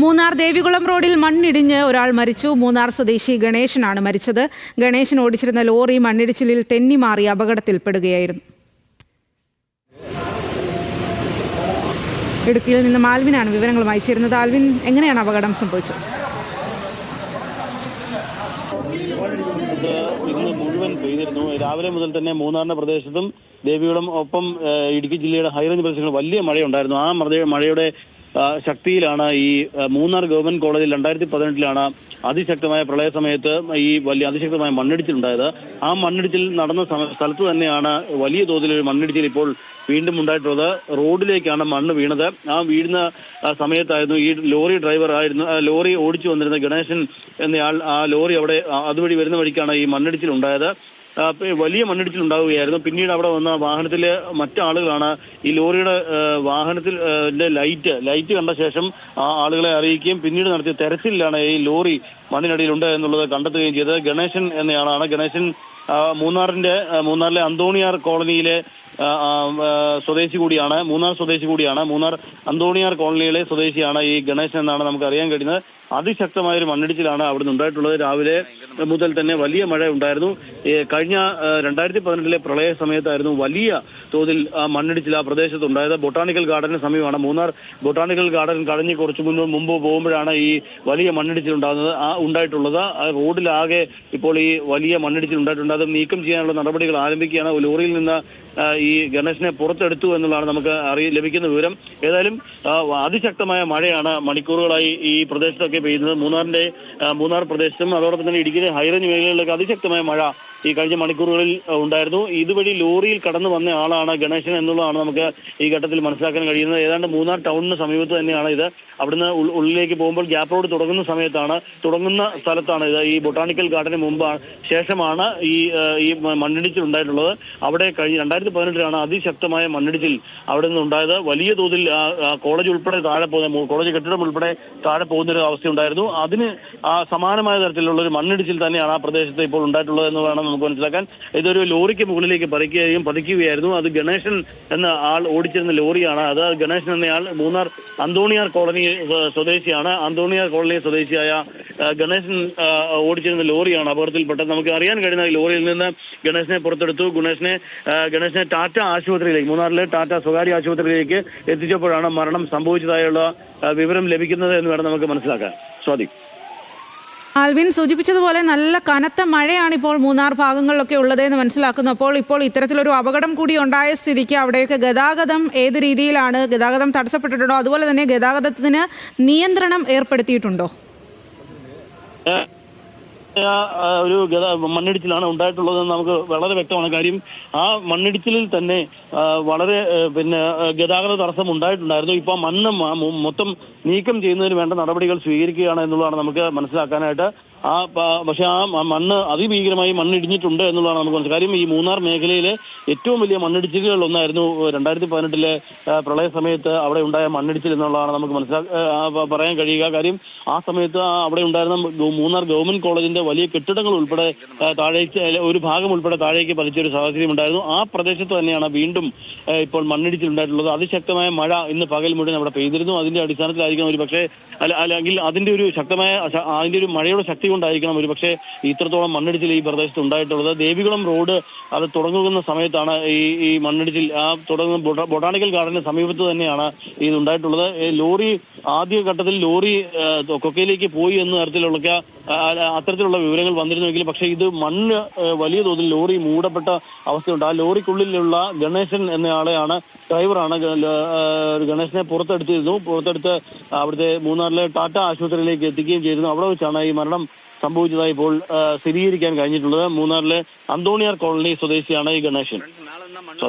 മൂന്നാർ ദേവികുളം റോഡിൽ മണ്ണിടിഞ്ഞ് ഒരാൾ മരിച്ചു. മൂന്നാർ സ്വദേശി ഗണേശനാണ് മരിച്ചത്. ഗണേശൻ ഓടിച്ചിരുന്ന ലോറി മണ്ണിടിച്ചിലിൽ തെന്നിമാറി അപകടത്തിൽപ്പെടുകയായിരുന്നു. ഇടുക്കിയിൽ നിന്ന് ആൽവിനാണ് വിവരങ്ങളുമായി ചേരുന്നത്. ആൽവിൻ, എങ്ങനെയാണ് അപകടം സംഭവിച്ചത്? ഇന്ന് മുഴുവൻ പെയ്തിരുന്നു. രാവിലെ മുതൽ തന്നെ മൂന്നാറിന്റെ പ്രദേശത്തും ദേവികുളം ഒപ്പം ഇടുക്കി ജില്ലയുടെ ഹൈറേഞ്ച് പ്രദേശങ്ങളിൽ വലിയ മഴയുണ്ടായിരുന്നു. ആ മഴയുടെ ശക്തിയിലാണ് ഈ മൂന്നാർ ഗവൺമെന്റ് കോളേജിൽ 2018 അതിശക്തമായ പ്രളയ സമയത്ത് ഈ വലിയ അതിശക്തമായ മണ്ണിടിച്ചിലുണ്ടായത്. ആ മണ്ണിടിച്ചിൽ നടന്ന സ്ഥലത്ത് തന്നെയാണ് വലിയ തോതിലൊരു മണ്ണിടിച്ചിൽ ഇപ്പോൾ വീണ്ടും ഉണ്ടായിട്ടുള്ളത്. റോഡിലേക്കാണ് മണ്ണ് വീണത്. ആ വീഴുന്ന സമയത്തായിരുന്നു ഈ ലോറി ലോറി ഓടിച്ചു വന്നിരുന്ന ഗണേശൻ എന്നയാൾ ആ ലോറി അവിടെ അതുവഴി വരുന്ന വഴിക്കാണ് ഈ മണ്ണിടിച്ചിൽ ഉണ്ടായത്. വലിയ മണ്ണിടിച്ചിൽ ഉണ്ടാവുകയായിരുന്നു. പിന്നീട് അവിടെ വന്ന വാഹനത്തിലെ മറ്റാളുകളാണ് ഈ ലോറിയുടെ വാഹനത്തിൽ ലൈറ്റ് കണ്ട ശേഷം ആ ആളുകളെ അറിയിക്കുകയും പിന്നീട് നടത്തിയ തെരച്ചിലാണ് ഈ ലോറി മണ്ണിനടിയിലുണ്ട് എന്നുള്ളത് കണ്ടെത്തുകയും ചെയ്തത്. ഗണേശൻ എന്നയാളാണ്. ഗണേശൻ മൂന്നാറിലെ അന്തോണിയാർ കോളനിയിലെ സ്വദേശി കൂടിയാണ്. മൂന്നാർ അന്തോണിയാർ കോളനിയിലെ സ്വദേശിയാണ് ഈ ഗണേശൻ എന്നാണ് നമുക്ക് അറിയാൻ കഴിയുന്നത്. അതിശക്തമായൊരു മണ്ണിടിച്ചിലാണ് അവിടുന്ന് ഉണ്ടായിട്ടുള്ളത്. രാവിലെ മുതൽ തന്നെ വലിയ മഴ ഉണ്ടായിരുന്നു. കഴിഞ്ഞ 2018 പ്രളയ സമയത്തായിരുന്നു വലിയ തോതിൽ മണ്ണിടിച്ചിൽ ആ പ്രദേശത്ത് ഉണ്ടായത്. ബൊട്ടാണിക്കൽ ഗാർഡന് സമീപമാണ്. മൂന്നാർ ബൊട്ടാണിക്കൽ ഗാർഡൻ കഴിഞ്ഞ് കുറച്ച് മുമ്പ് പോകുമ്പോഴാണ് ഈ വലിയ മണ്ണിടിച്ചിൽ ഉണ്ടായിട്ടുള്ളത്. റോഡിലാകെ ഇപ്പോൾ ഈ വലിയ മണ്ണിടിച്ചിൽ ഉണ്ടായിട്ടുണ്ട്. അത് നീക്കം ചെയ്യാനുള്ള നടപടികൾ ആരംഭിക്കുകയാണ്. ലോറിയിൽ നിന്ന് ഈ ഗണേശനെ പുറത്തെടുത്തു എന്നുള്ളതാണ് നമുക്ക് ലഭിക്കുന്ന വിവരം. ഏതായാലും അതിശക്തമായ മഴയാണ് മണിക്കൂറുകളായി ഈ പ്രദേശത്തൊക്കെ പെയ്യുന്നത്. മൂന്നാർ പ്രദേശത്തും അതോടൊപ്പം തന്നെ ഇടുക്കിയിലെ ഹൈറേഞ്ച് മേഖലകളിലൊക്കെ അതിശക്തമായ മഴ ഈ കഴിഞ്ഞ മണിക്കൂറുകളിൽ ഉണ്ടായിരുന്നു. ഇതുവഴി ലോറിയിൽ കടന്നു വന്ന ആളാണ് ഗണേശൻ എന്നുള്ളതാണ് നമുക്ക് ഈ ഘട്ടത്തിൽ മനസ്സിലാക്കാൻ കഴിയുന്നത്. ഏതാണ്ട് മൂന്നാർ ടൗണിന് സമീപത്ത് തന്നെയാണ് ഇത്. അവിടുന്ന് ഉള്ളിലേക്ക് പോകുമ്പോൾ ഗ്യാപ്പ് റോഡ് തുടങ്ങുന്ന സ്ഥലത്താണ് ഇത്. ഈ ബൊട്ടാണിക്കൽ ഗാർഡന് ശേഷമാണ് ഈ മണ്ണിടിച്ചിൽ ഉണ്ടായിട്ടുള്ളത്. അവിടെ കഴിഞ്ഞ 2018 അതിശക്തമായ മണ്ണിടിച്ചിൽ അവിടെ നിന്ന് ഉണ്ടായത്. വലിയ തോതിൽ കോളേജ് കെട്ടിടം ഉൾപ്പെടെ താഴെ പോകുന്നൊരു അവസ്ഥ ഉണ്ടായിരുന്നു. അതിന് സമാനമായ തരത്തിലുള്ള ഒരു മണ്ണിടിച്ചിൽ തന്നെയാണ് ആ പ്രദേശത്ത് ഇപ്പോൾ ഉണ്ടായിട്ടുള്ളത് എന്ന് വേണം നമുക്ക് മനസ്സിലാക്കാൻ. ഇതൊരു ലോറിക്ക് മുകളിലേക്ക് പതിക്കുകയായിരുന്നു. അത് ഗണേശൻ എന്ന ആൾ ഓടിച്ചിരുന്ന ലോറിയാണ്. അത് ഗണേശൻ എന്നയാൾ മൂന്നാർ അന്തോണിയാർ കോളനി സ്വദേശിയാണ്. അന്തോണിയാർ കോളനി സ്വദേശിയായ ഗണേശൻ ഓടിച്ചിരുന്ന ലോറിയാണ് അപകടത്തിൽപ്പെട്ടത്. നമുക്ക് അറിയാൻ കഴിയുന്ന ലോറിയിൽ നിന്ന് ഗണേശനെ പുറത്തെടുത്തു. ഗണേശനെ ടാറ്റ ആശുപത്രിയിലേക്ക്, മൂന്നാറിലെ ടാറ്റ സ്വകാര്യ ആശുപത്രിയിലേക്ക് എത്തിച്ചപ്പോഴാണ് മരണം സംഭവിച്ചതായുള്ള വിവരം ലഭിക്കുന്നത് എന്ന് വേണം നമുക്ക് മനസ്സിലാക്കാൻ. സ്വാതി. ആൽവിൻ സൂചിപ്പിച്ചതുപോലെ നല്ല കനത്ത മഴയാണ് ഇപ്പോൾ മൂന്നാർ ഭാഗങ്ങളിലൊക്കെ ഉള്ളതെന്ന് മനസ്സിലാക്കുന്നു. ഇപ്പോൾ ഇത്തരത്തിലൊരു അപകടം കൂടി ഉണ്ടായ സ്ഥിതിക്ക് അവിടേക്ക് ഗതാഗതം ഏത് രീതിയിലാണ്? ഗതാഗതം തടസ്സപ്പെട്ടിട്ടുണ്ടോ? അതുപോലെ തന്നെ ഗതാഗതത്തിന് നിയന്ത്രണം ഏർപ്പെടുത്തിയിട്ടുണ്ടോ? ഒരു മണ്ണിടിച്ചിലാണ് ഉണ്ടായിട്ടുള്ളതെന്ന് നമുക്ക് വളരെ വ്യക്തമാണ്. കാര്യം ആ മണ്ണിടിച്ചിലിൽ തന്നെ വളരെ ഗതാഗത തടസ്സം ഉണ്ടായിട്ടുണ്ടായിരുന്നു. ഇപ്പൊ മണ്ണ് മൊത്തം നീക്കം ചെയ്യുന്നതിന് വേണ്ട നടപടികൾ സ്വീകരിക്കുകയാണ് എന്നുള്ളതാണ് നമുക്ക് മനസ്സിലാക്കാനായിട്ട്. പക്ഷെ ആ മണ്ണ് അതിഭീകരമായി മണ്ണിടിഞ്ഞിട്ടുണ്ട് എന്നുള്ളതാണ് നമുക്ക് മനസ്സിലാക്കുക. കാര്യം ഈ മൂന്നാർ മേഖലയിലെ ഏറ്റവും വലിയ മണ്ണിടിച്ചിലുകൾ ഒന്നായിരുന്നു 2018 പ്രളയ സമയത്ത് അവിടെ ഉണ്ടായ മണ്ണിടിച്ചിൽ എന്നുള്ളതാണ് നമുക്ക് പറയാൻ കഴിയുക. കാര്യം ആ സമയത്ത് അവിടെ ഉണ്ടായിരുന്ന മൂന്നാർ ഗവൺമെന്റ് കോളേജിന്റെ വലിയ കെട്ടിടങ്ങൾ ഉൾപ്പെടെ താഴേക്ക്, ഒരു ഭാഗം ഉൾപ്പെടെ താഴേക്ക് പതിച്ചൊരു സാഹചര്യം ഉണ്ടായിരുന്നു. ആ പ്രദേശത്ത് തന്നെയാണ് വീണ്ടും ഇപ്പോൾ മണ്ണിടിച്ചിൽ ഉണ്ടായിട്ടുള്ളത്. അതിശക്തമായ മഴ ഇന്ന് പകൽ മുഴുവൻ അവിടെ പെയ്തിരുന്നു. അതിന്റെ അടിസ്ഥാനത്തിലായിരിക്കണം ഒരു പക്ഷേ, അല്ലെങ്കിൽ അതിന്റെ ഒരു മഴയുടെ ശക്തി കൊണ്ടായിരിക്കണം ഒരു പക്ഷേ ഇത്രത്തോളം മണ്ണിടിച്ചിൽ ഈ പ്രദേശത്ത് ഉണ്ടായിട്ടുള്ളത്. ദേവികുളം റോഡ് അത് തുടങ്ങുന്ന സമയത്താണ് ഈ മണ്ണിടിച്ചിൽ തുടങ്ങുന്ന ബൊട്ടാണിക്കൽ ഗാർഡന് സമീപത്ത് തന്നെയാണ് ഇത് ഉണ്ടായിട്ടുള്ളത്. ആദ്യഘട്ടത്തിൽ ലോറി കൊക്കയിലേക്ക് പോയി എന്ന അത്തരത്തിലുള്ള വിവരങ്ങൾ വന്നിരുന്നുവെങ്കിൽ പക്ഷേ ഇത് മണ്ണ് വലിയ തോതിൽ ലോറി മൂടപ്പെട്ട അവസ്ഥയുണ്ട്. ആ ലോറിക്കുള്ളിലുള്ള ഗണേശൻ എന്നയാളെയാണ്, ഡ്രൈവറാണ്, ഗണേശനെ പുറത്തെടുത്ത് അവിടുത്തെ മൂന്നാറിലെ ടാറ്റ ആശുപത്രിയിലേക്ക് എത്തിക്കുകയും ചെയ്തിരുന്നു. അവിടെ വെച്ചാണ് ഈ മരണം സംഭവിച്ചതായി ഇപ്പോൾ സ്ഥിരീകരിക്കാൻ കഴിഞ്ഞിട്ടുള്ളത്. മൂന്നാറിലെ അന്തോണിയാർ കോളനി സ്വദേശിയാണ് ഈ ഗണേശൻ.